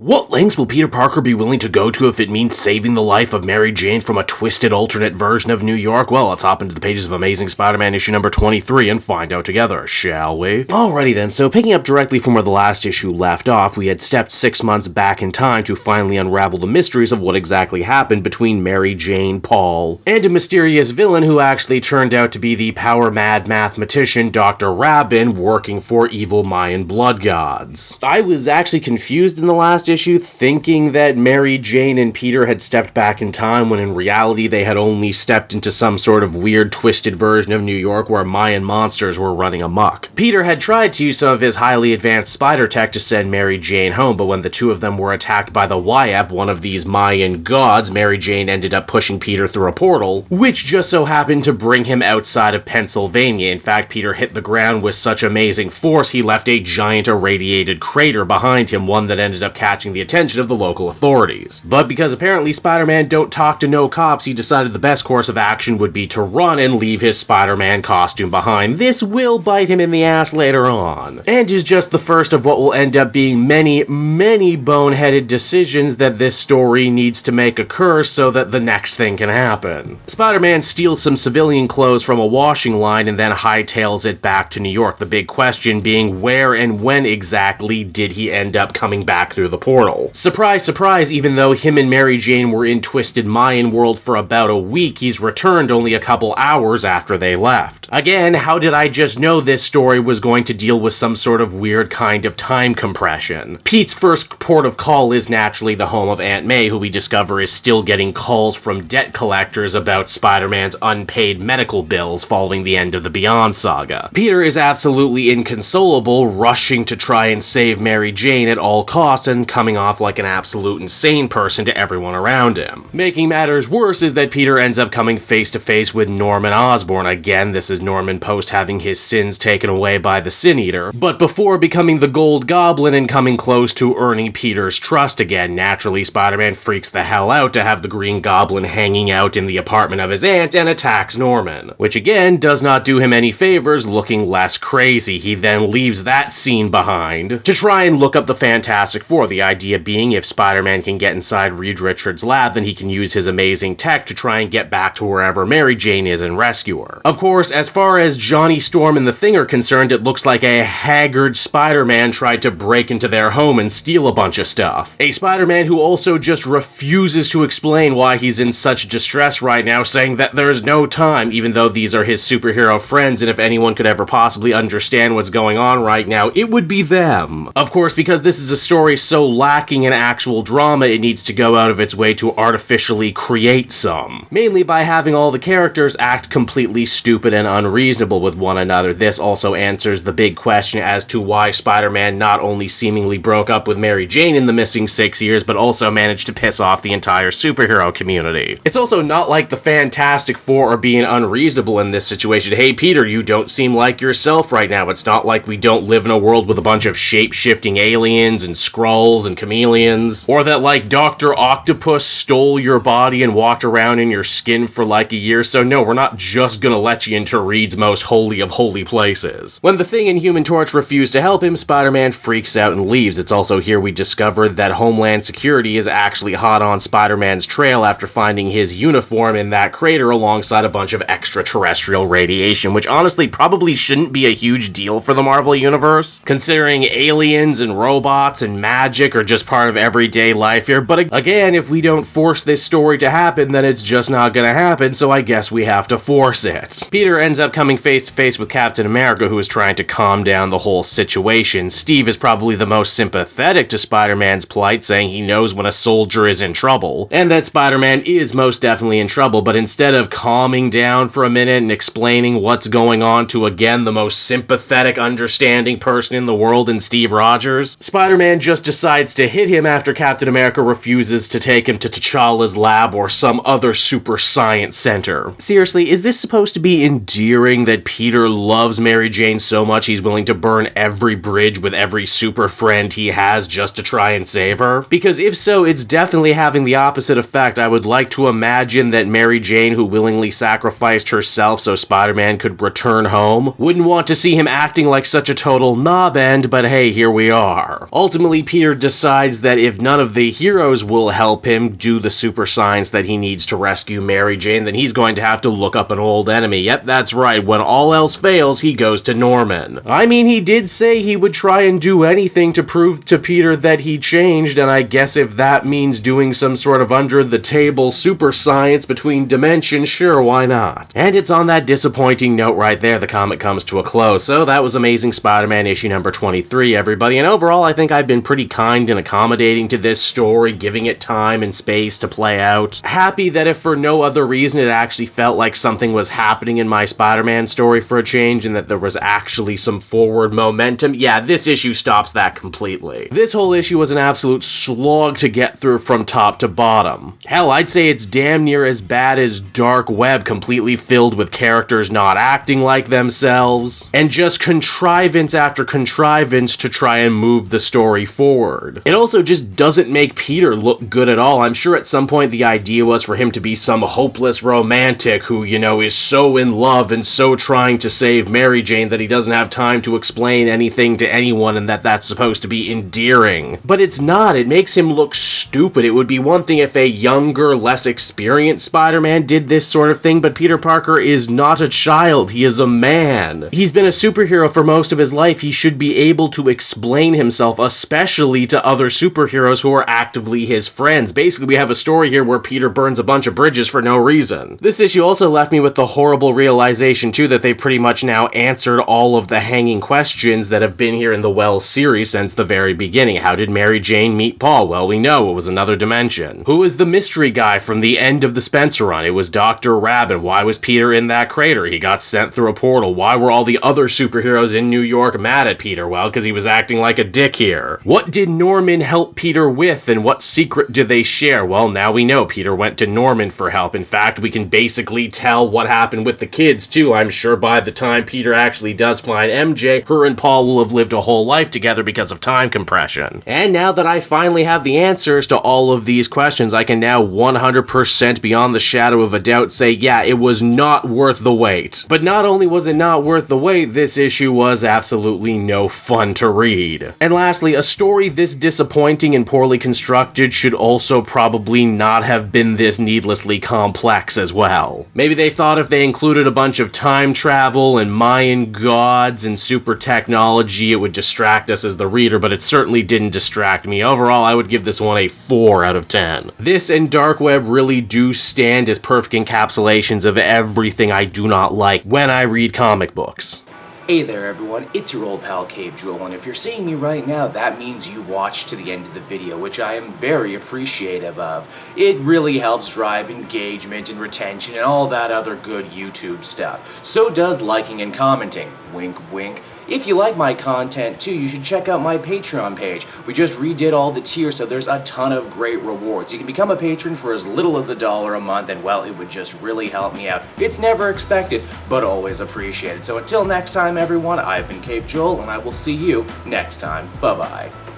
What lengths will Peter Parker be willing to go to if it means saving the life of Mary Jane from a twisted alternate version of New York? Well, let's hop into the pages of Amazing Spider-Man issue number 23 and find out together, shall we? Alrighty then, so picking up directly from where the last issue left off, we had stepped 6 months back in time to finally unravel the mysteries of what exactly happened between Mary Jane, Paul, and a mysterious villain who actually turned out to be the power-mad mathematician Dr. Rabin working for evil Mayan blood gods. I was actually confused in the last issue, thinking that Mary Jane and Peter had stepped back in time when in reality they had only stepped into some sort of weird twisted version of New York where Mayan monsters were running amok. Peter had tried to use some of his highly advanced spider tech to send Mary Jane home, but when the two of them were attacked by the Wyep, one of these Mayan gods, Mary Jane ended up pushing Peter through a portal, which just so happened to bring him outside of Pennsylvania. In fact, Peter hit the ground with such amazing force he left a giant irradiated crater behind him, one that ended up catching the attention of the local authorities. But because apparently Spider-Man don't talk to no cops, he decided the best course of action would be to run and leave his Spider-Man costume behind. This will bite him in the ass later on, and is just the first of what will end up being many, many boneheaded decisions that this story needs to make occur so that the next thing can happen. Spider-Man steals some civilian clothes from a washing line and then hightails it back to New York, the big question being where and when exactly did he end up coming back through the portal. Surprise, surprise, even though him and Mary Jane were in Twisted Mayan world for about a week, he's returned only a couple hours after they left. Again, how did I just know this story was going to deal with some sort of weird kind of time compression? Pete's first port of call is naturally the home of Aunt May, who we discover is still getting calls from debt collectors about Spider-Man's unpaid medical bills following the end of the Beyond saga. Peter is absolutely inconsolable, rushing to try and save Mary Jane at all costs and coming off like an absolute insane person to everyone around him. Making matters worse is that Peter ends up coming face to face with Norman Osborn. Again, this is Norman post having his sins taken away by the Sin Eater, but before becoming the Gold Goblin and coming close to earning Peter's trust again. Naturally, Spider-Man freaks the hell out to have the Green Goblin hanging out in the apartment of his aunt and attacks Norman, which again does not do him any favors, looking less crazy. He then leaves that scene behind to try and look up the Fantastic Four, the idea being if Spider-Man can get inside Reed Richards' lab, then he can use his amazing tech to try and get back to wherever Mary Jane is and rescue her. Of course, as far as Johnny Storm and the Thing are concerned, it looks like a haggard Spider-Man tried to break into their home and steal a bunch of stuff. A Spider-Man who also just refuses to explain why he's in such distress right now, saying that there's no time, even though these are his superhero friends, and if anyone could ever possibly understand what's going on right now, it would be them. Of course, because this is a story so lacking in actual drama, it needs to go out of its way to artificially create some. Mainly by having all the characters act completely stupid and unreasonable with one another. This also answers the big question as to why Spider-Man not only seemingly broke up with Mary Jane in the missing 6 years, but also managed to piss off the entire superhero community. It's also not like the Fantastic Four are being unreasonable in this situation. Hey Peter, you don't seem like yourself right now. It's not like we don't live in a world with a bunch of shape-shifting aliens and Skrulls and chameleons, or that like Dr. Octopus stole your body and walked around in your skin for like a year. So no, we're not just gonna let you into Reed's most holy of holy places. When the Thing and Human Torch refuse to help him, Spider-Man freaks out and leaves. It's also here we discover that Homeland Security is actually hot on Spider-Man's trail after finding his uniform in that crater alongside a bunch of extraterrestrial radiation, which honestly probably shouldn't be a huge deal for the Marvel Universe, considering aliens and robots and magic are just part of everyday life here. But again, if we don't force this story to happen, then it's just not gonna happen, so I guess we have to force it. Peter ends up coming face to face with Captain America, who is trying to calm down the whole situation. Steve is probably the most sympathetic to Spider-Man's plight, saying he knows when a soldier is in trouble, and that Spider-Man is most definitely in trouble, but instead of calming down for a minute and explaining what's going on to, again, the most sympathetic, understanding person in the world in Steve Rogers, Spider-Man just decides to hit him after Captain America refuses to take him to T'Challa's lab or some other super science center. Seriously, is this supposed to be endearing that Peter loves Mary Jane so much he's willing to burn every bridge with every super friend he has just to try and save her? Because if so, it's definitely having the opposite effect. I would like to imagine that Mary Jane, who willingly sacrificed herself so Spider-Man could return home, wouldn't want to see him acting like such a total knob end, but hey, here we are. Ultimately, Peter decides that if none of the heroes will help him do the super science that he needs to rescue Mary Jane, then he's going to have to look up an old enemy. Yep, that's right. When all else fails, he goes to Norman. I mean, he did say he would try and do anything to prove to Peter that he changed, and I guess if that means doing some sort of under-the-table super science between dimensions, sure, why not? And it's on that disappointing note right there the comic comes to a close. So that was Amazing Spider-Man issue number 23, everybody, and overall I think I've been pretty kind and accommodating to this story, giving it time and space to play out. Happy that if for no other reason it actually felt like something was happening in my Spider-Man story for a change and that there was actually some forward momentum. Yeah, this issue stops that completely. This whole issue was an absolute slog to get through from top to bottom. Hell, I'd say it's damn near as bad as Dark Web, completely filled with characters not acting like themselves, and just contrivance after contrivance to try and move the story forward. It also just doesn't make Peter look good at all. I'm sure at some point the idea was for him to be some hopeless romantic who, you know, is so in love and so trying to save Mary Jane that he doesn't have time to explain anything to anyone and that that's supposed to be endearing. But it's not. It makes him look stupid. It would be one thing if a younger, less experienced Spider-Man did this sort of thing, but Peter Parker is not a child. He is a man. He's been a superhero for most of his life. He should be able to explain himself, especially to other superheroes who are actively his friends. Basically, we have a story here where Peter burns a bunch of bridges for no reason. This issue also left me with the horrible realization, too, that they've pretty much now answered all of the hanging questions that have been here in the Wells series since the very beginning. How did Mary Jane meet Paul? Well, we know it was another dimension. Who is the mystery guy from the end of the Spencer run? It was Dr. Rabbit. Why was Peter in that crater? He got sent through a portal. Why were all the other superheroes in New York mad at Peter? Well, because he was acting like a dick here. What did Norman help Peter with, and what secret do they share? Well, now we know Peter went to Norman for help. In fact, we can basically tell what happened with the kids, too. I'm sure by the time Peter actually does find MJ, her and Paul will have lived a whole life together because of time compression. And now that I finally have the answers to all of these questions, I can now 100% beyond the shadow of a doubt say, yeah, it was not worth the wait. But not only was it not worth the wait, this issue was absolutely no fun to read. And lastly, a story this disappointing and poorly constructed should also probably not have been this needlessly complex as well. Maybe they thought if they included a bunch of time travel and Mayan gods and super technology, it would distract us as the reader, but it certainly didn't distract me. Overall, I would give this one a 4 out of 10. This and Dark Web really do stand as perfect encapsulations of everything I do not like when I read comic books. Hey there everyone, it's your old pal Cape Jewel, and if you're seeing me right now, that means you watched to the end of the video, which I am very appreciative of. It really helps drive engagement and retention and all that other good YouTube stuff. So does liking and commenting. Wink wink. If you like my content too, you should check out my Patreon page. We just redid all the tiers, so there's a ton of great rewards. You can become a patron for as little as $1 a month, and well, it would just really help me out. It's never expected, but always appreciated. So until next time everyone, I've been Cape Joel, and I will see you next time. Bye-bye.